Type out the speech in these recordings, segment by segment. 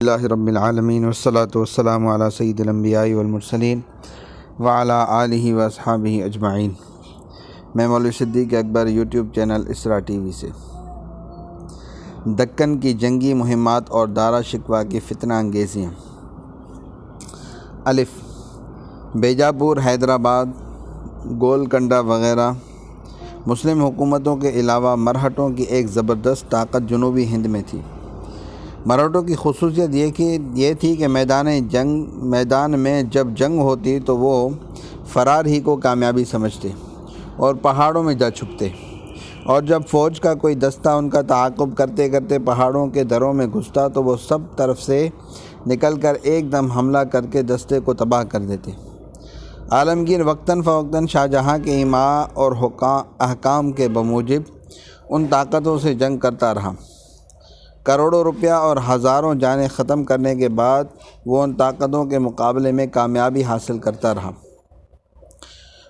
اللہ رب العالمین والصلاة والسلام علی سید الانبیاء والمرسلین وعلی آلہ واصحابہ اجمعین۔ میں مولوی صدیق اکبر یوٹیوب چینل اسرا ٹی وی سے۔ دکن کی جنگی مہمات اور دارا شکوہ کی فتنہ انگیزیاں۔ الف، بیجاپور، حیدرآباد، گولکنڈہ وغیرہ مسلم حکومتوں کے علاوہ مرہٹوں کی ایک زبردست طاقت جنوبی ہند میں تھی۔ مرہٹوں کی خصوصیت یہ تھی کہ میدان میں جب جنگ ہوتی تو وہ فرار ہی کو کامیابی سمجھتے اور پہاڑوں میں جا چھپتے، اور جب فوج کا کوئی دستہ ان کا تعاقب کرتے کرتے پہاڑوں کے دروں میں گھستا تو وہ سب طرف سے نکل کر ایک دم حملہ کر کے دستے کو تباہ کر دیتے۔ عالمگیر وقتاً فوقتاً شاہ جہاں کے ایماء اور احکام کے بموجب ان طاقتوں سے جنگ کرتا رہا۔ کروڑوں روپیہ اور ہزاروں جانیں ختم کرنے کے بعد وہ ان طاقتوں کے مقابلے میں کامیابی حاصل کرتا رہا۔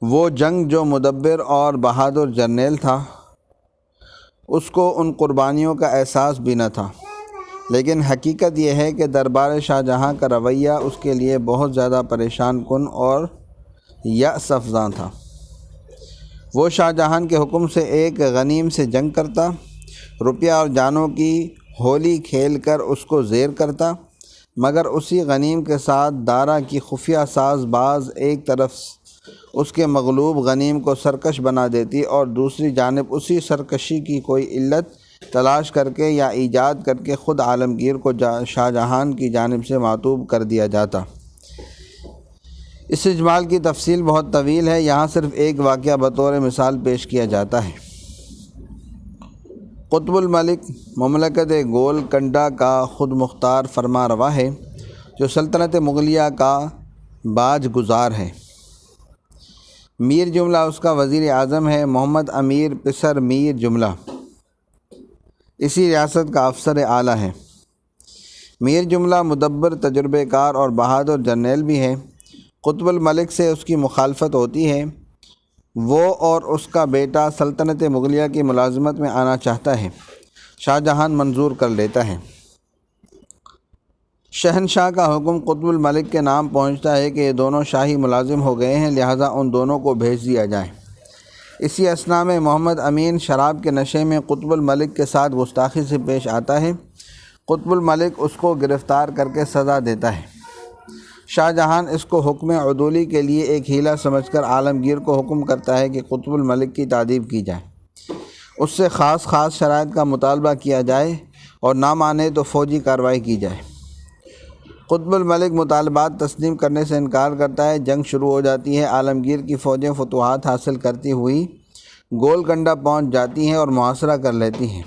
وہ جنگ جو مدبر اور بہادر جرنیل تھا، اس کو ان قربانیوں کا احساس بھی نہ تھا، لیکن حقیقت یہ ہے کہ دربار شاہ جہاں کا رویہ اس کے لیے بہت زیادہ پریشان کن اور یأس افزا تھا۔ وہ شاہ جہاں کے حکم سے ایک غنیم سے جنگ کرتا، روپیہ اور جانوں کی ہولی کھیل کر اس کو زیر کرتا، مگر اسی غنیم کے ساتھ دارا کی خفیہ ساز باز ایک طرف اس کے مغلوب غنیم کو سرکش بنا دیتی اور دوسری جانب اسی سرکشی کی کوئی علت تلاش کر کے یا ایجاد کر کے خود عالمگیر کو شاہ جہاں کی جانب سے معطوب کر دیا جاتا۔ اس اجمال کی تفصیل بہت طویل ہے، یہاں صرف ایک واقعہ بطور مثال پیش کیا جاتا ہے۔ قطب الملک مملکت گولکنڈہ کا خود مختار فرما روا ہے، جو سلطنت مغلیہ کا باج گزار ہے۔ میر جملہ اس کا وزیر اعظم ہے۔ محمد امیر پسر میر جملہ اسی ریاست کا افسر اعلیٰ ہے۔ میر جملہ مدبر، تجربہ کار اور بہادر جرنیل بھی ہے۔ قطب الملک سے اس کی مخالفت ہوتی ہے۔ وہ اور اس کا بیٹا سلطنت مغلیہ کی ملازمت میں آنا چاہتا ہے، شاہ جہاں منظور کر لیتا ہے۔ شہنشاہ کا حکم قطب الملک کے نام پہنچتا ہے کہ یہ دونوں شاہی ملازم ہو گئے ہیں، لہٰذا ان دونوں کو بھیج دیا جائے۔ اسی اثناء میں محمد امین شراب کے نشے میں قطب الملک کے ساتھ گستاخی سے پیش آتا ہے۔ قطب الملک اس کو گرفتار کر کے سزا دیتا ہے۔ شاہ جہاں اس کو حکم عدولی کے لیے ایک ہیلہ سمجھ کر عالمگیر کو حکم کرتا ہے کہ قطب الملک کی تادیب کی جائے، اس سے خاص شرائط کا مطالبہ کیا جائے اور نہ مانے تو فوجی کارروائی کی جائے۔ قطب الملک مطالبات تسلیم کرنے سے انکار کرتا ہے۔ جنگ شروع ہو جاتی ہے۔ عالمگیر کی فوجیں فتوحات حاصل کرتی ہوئی گولکنڈہ پہنچ جاتی ہیں اور محاصرہ کر لیتی ہیں۔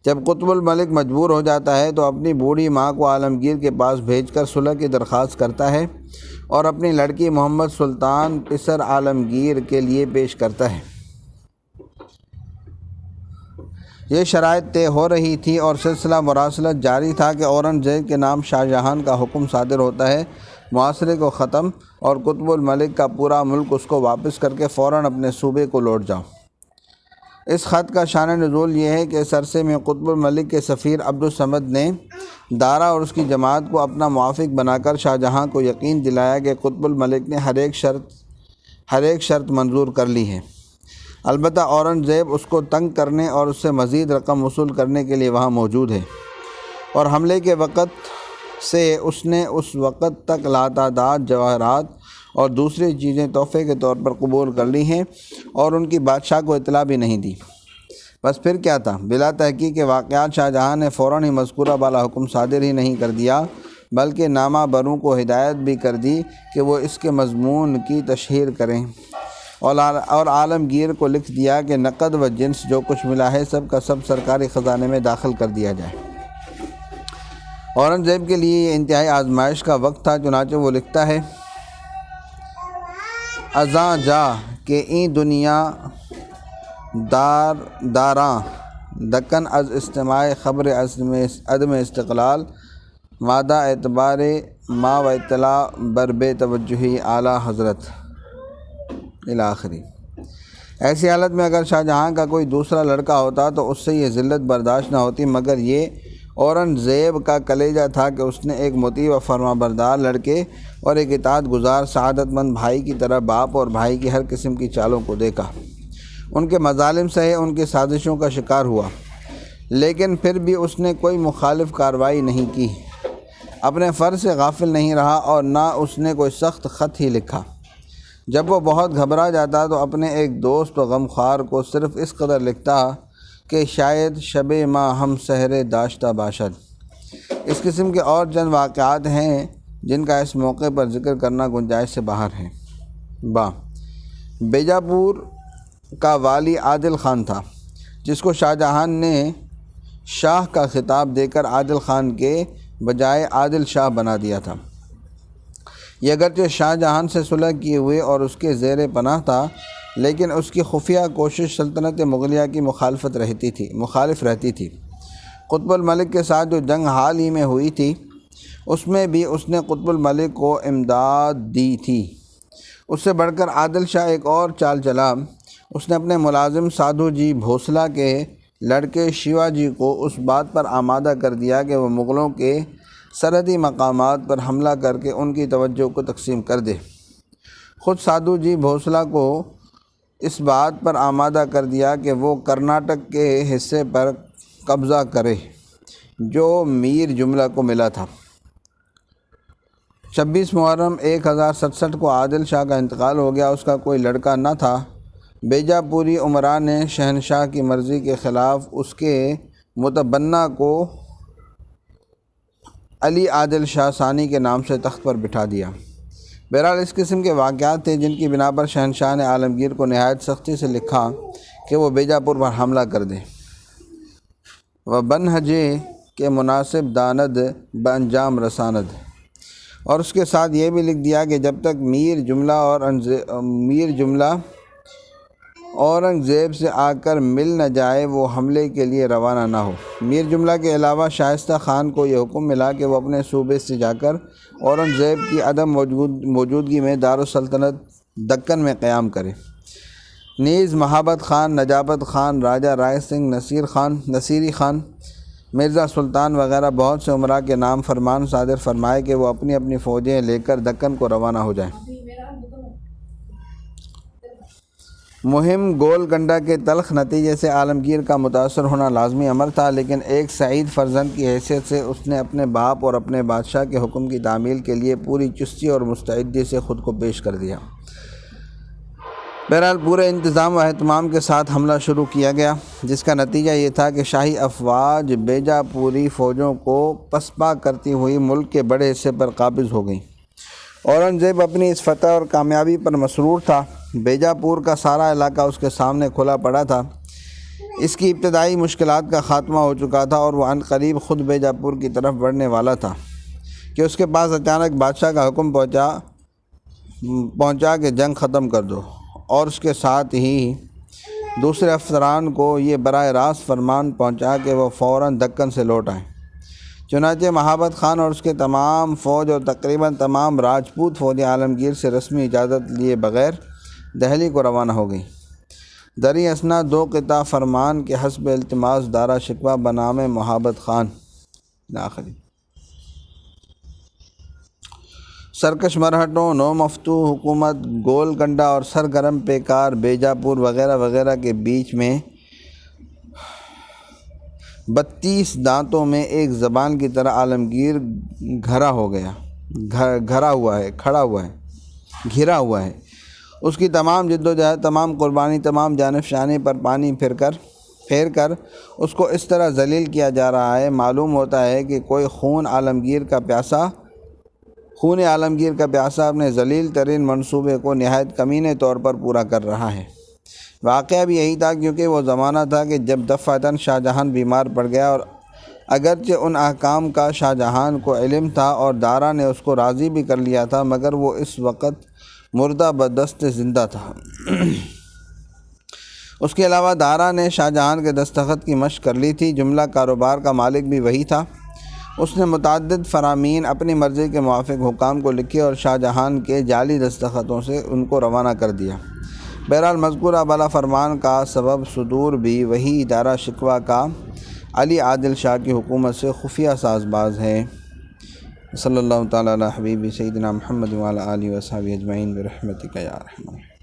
جب قطب الملک مجبور ہو جاتا ہے تو اپنی بوڑھی ماں کو عالمگیر کے پاس بھیج کر صلح کی درخواست کرتا ہے اور اپنی لڑکی محمد سلطان پسر عالمگیر کے لیے پیش کرتا ہے۔ یہ شرائط طے ہو رہی تھی اور سلسلہ مراسلت جاری تھا کہ اورنگزیب کے نام شاہ جہاں کا حکم صادر ہوتا ہے، معاصرے کو ختم اور قطب الملک کا پورا ملک اس کو واپس کر کے فوراً اپنے صوبے کو لوٹ جاؤ۔ اس خط کا شان نزول یہ ہے کہ اس عرصے میں قطب الملک کے سفیر عبدالصمد نے دارا اور اس کی جماعت کو اپنا موافق بنا کر شاہ جہاں کو یقین دلایا کہ قطب الملک نے ہر ایک شرط منظور کر لی ہے، البتہ اورنگزیب اس کو تنگ کرنے اور اس سے مزید رقم وصول کرنے کے لیے وہاں موجود ہے، اور حملے کے وقت سے اس نے اس وقت تک لاتعداد جواہرات اور دوسری چیزیں تحفے کے طور پر قبول کر لی ہیں اور ان کی بادشاہ کو اطلاع بھی نہیں دی۔ بس پھر کیا تھا؟ بلا تحقیق واقعات شاہ جہاں نے فوراً ہی مذکورہ بالا حکم صادر ہی نہیں کر دیا، بلکہ نامہ بروں کو ہدایت بھی کر دی کہ وہ اس کے مضمون کی تشہیر کریں، اور عالمگیر کو لکھ دیا کہ نقد و جنس جو کچھ ملا ہے سب کا سب سرکاری خزانے میں داخل کر دیا جائے۔ اورنگزیب کے لیے یہ انتہائی آزمائش کا وقت تھا، چنانچہ وہ لکھتا ہے: ازاں جا کہ این دنیا داراں دکن از استماع خبر عدم استقلال وعدہ اعتبار ما و اطلاع بر بے توجہی اعلیٰ حضرت الاخری۔ ایسی حالت میں اگر شاہ جہاں کا کوئی دوسرا لڑکا ہوتا تو اس سے یہ ذلت برداشت نہ ہوتی، مگر یہ اورنگزیب کا کلیجہ تھا کہ اس نے ایک مطیع و فرمانبردار لڑکے اور ایک اطاعت گزار سعادت مند بھائی کی طرح باپ اور بھائی کی ہر قسم کی چالوں کو دیکھا، ان کے مظالم سہے، ان کی سازشوں کا شکار ہوا، لیکن پھر بھی اس نے کوئی مخالف کارروائی نہیں کی، اپنے فرض سے غافل نہیں رہا اور نہ اس نے کوئی سخت خط ہی لکھا۔ جب وہ بہت گھبرا جاتا تو اپنے ایک دوست و غمخوار کو صرف اس قدر لکھتا کہ شاید شب ماہ ہم سحر داشتہ باشد۔ اس قسم کے اور چند واقعات ہیں جن کا اس موقع پر ذکر کرنا گنجائش سے باہر ہے۔ بیجاپور کا والی عادل خان تھا، جس کو شاہ جہاں نے شاہ کا خطاب دے کر عادل خان کے بجائے عادل شاہ بنا دیا تھا۔ یہ اگرچہ شاہ جہاں سے صلح کیے ہوئے اور اس کے زیر پناہ تھا، لیکن اس کی خفیہ کوشش سلطنت مغلیہ کی مخالف رہتی تھی۔ قطب الملک کے ساتھ جو جنگ حال ہی میں ہوئی تھی، اس میں بھی اس نے قطب الملک کو امداد دی تھی۔ اس سے بڑھ کر عادل شاہ ایک اور چال چلا، اس نے اپنے ملازم سادھو جی بھوسلہ کے لڑکے شیوا جی کو اس بات پر آمادہ کر دیا کہ وہ مغلوں کے سرحدی مقامات پر حملہ کر کے ان کی توجہ کو تقسیم کر دے۔ خود سادھو جی بھوسلہ کو اس بات پر آمادہ کر دیا کہ وہ کرناٹک کے حصے پر قبضہ کرے جو میر جملہ کو ملا تھا۔ 26 محرم 1067 کو عادل شاہ کا انتقال ہو گیا۔ اس کا کوئی لڑکا نہ تھا۔ بیجاپوری امراء نے شہنشاہ کی مرضی کے خلاف اس کے متبنہ کو علی عادل شاہ ثانی کے نام سے تخت پر بٹھا دیا۔ بہرحال اس قسم کے واقعات تھے جن کی بنا پر شہنشاہ نے عالمگیر کو نہایت سختی سے لکھا کہ وہ بیجاپور پر حملہ کر دے۔ و بنہجے کے مناسب داند بانجام رساند، اور اس کے ساتھ یہ بھی لکھ دیا کہ جب تک میر جملہ اورنگزیب سے آ کر مل نہ جائے وہ حملے کے لیے روانہ نہ ہو۔ میر جملہ کے علاوہ شائستہ خان کو یہ حکم ملا کہ وہ اپنے صوبے سے جا کر اورنگزیب کی عدم موجودگی میں دارالسلطنت دکن میں قیام کرے۔ نیز مہابت خان، نجابت خان، راجہ رائے سنگھ، نصیری خان، مرزا سلطان وغیرہ بہت سے امراء کے نام فرمان صادر فرمائے کہ وہ اپنی اپنی فوجیں لے کر دکن کو روانہ ہو جائیں۔ مہم گولکنڈہ کے تلخ نتیجے سے عالمگیر کا متاثر ہونا لازمی امر تھا، لیکن ایک سعید فرزند کی حیثیت سے اس نے اپنے باپ اور اپنے بادشاہ کے حکم کی تعمیل کے لیے پوری چستی اور مستعدی سے خود کو پیش کر دیا۔ بہرحال پورے انتظام و اہتمام کے ساتھ حملہ شروع کیا گیا، جس کا نتیجہ یہ تھا کہ شاہی افواج بیجاپوری فوجوں کو پسپا کرتی ہوئی ملک کے بڑے حصے پر قابض ہو گئیں۔ اورنگزیب اپنی اس فتح اور کامیابی پر مسرور تھا۔ بیجاپور کا سارا علاقہ اس کے سامنے کھلا پڑا تھا۔ اس کی ابتدائی مشکلات کا خاتمہ ہو چکا تھا اور وہ عنقریب خود بیجاپور کی طرف بڑھنے والا تھا کہ اس کے پاس اچانک بادشاہ کا حکم پہنچا کہ جنگ ختم کر دو، اور اس کے ساتھ ہی دوسرے افسران کو یہ براہ راست فرمان پہنچا کہ وہ فوراً دکن سے لوٹ آئیں۔ چنانچہ مہابت خان اور اس کے تمام فوج اور تقریباً تمام راجپوت فوجیں عالمگیر سے رسمی اجازت لیے بغیر دہلی کو روانہ ہو گئیں۔ دریں اثنا 2 قطع فرمان کے حسب التماس دارا شکوہ بنام مہابت خان آخری سرکش مرہٹوں، نو مفتو حکومت گولکنڈہ اور سرگرم پیکار بیجاپور وغیرہ وغیرہ کے بیچ میں 32 دانتوں میں ایک زبان کی طرح عالمگیر گھرا ہوا ہے۔ اس کی تمام جد و جہد، تمام قربانی، تمام جانفشانی پر پانی پھیر کر اس کو اس طرح ذلیل کیا جا رہا ہے، معلوم ہوتا ہے کہ کوئی خون عالمگیر کا پیاسا اپنے ذلیل ترین منصوبے کو نہایت کمینے طور پر پورا کر رہا ہے۔ واقعہ بھی یہی تھا، کیونکہ وہ زمانہ تھا کہ جب دفعتاً شاہ جہاں بیمار پڑ گیا، اور اگرچہ ان احکام کا شاہ جہاں کو علم تھا اور دارا نے اس کو راضی بھی کر لیا تھا، مگر وہ اس وقت مردہ بدست زندہ تھا۔ اس کے علاوہ دارا نے شاہ جہاں کے دستخط کی مشق کر لی تھی۔ جملہ کاروبار کا مالک بھی وہی تھا۔ اس نے متعدد فرامین اپنی مرضی کے موافق حکام کو لکھے اور شاہ جہاں کے جعلی دستخطوں سے ان کو روانہ کر دیا۔ بہرحال مذکورہ بالا فرمان کا سبب صدور بھی وہی دارا شکوہ کا علی عادل شاہ کی حکومت سے خفیہ ساز باز ہے۔ صلی اللہ تعالیٰ علی حبیب سیدنا محمد وعلی آلہ وصحبہ اجمعین برحمتک یا ارحم الراحمین۔